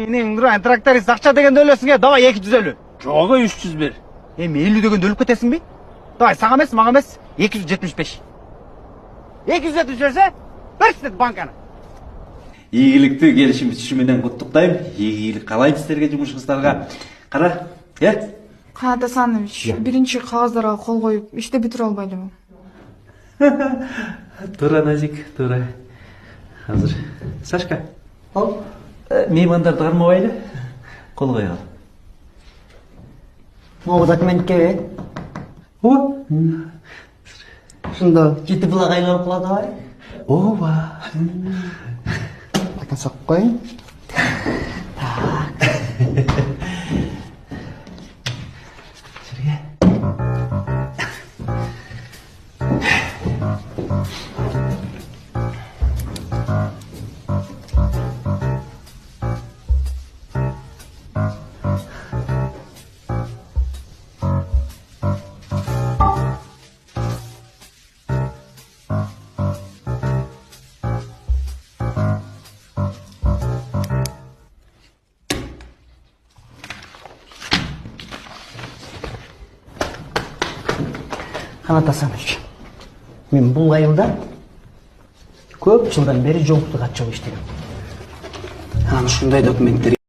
Менин дуран тракторист акча дегенде өлөсүң давай 250. Жогу 300 бер. Эми 50 дегенде өлүп кетесиңби? Давай сага эмес, мага эмес 275. 270 берсе, берсин банканы. Ийгиликтүү келишим түшү менен куттуктайм. Ийгилик каалайм силерге, жумушуңуздарга. Кара, Канат Асанович, биринчи кагаздарга кол коюп, иште бүтүрө албайлыбы? Туура, Назик, туура. Азыр. Сашка. Ал, меймандарды кармабайлы. Кол койгула. Могу документке Ооба. ушундо жети булак айланып калат абай. Ооба. Акан сокуп коюн. Канат Асанович, мен бул айылда көп жылдан бери жоңуктук катчылык иштегем. Анан ушундай документтер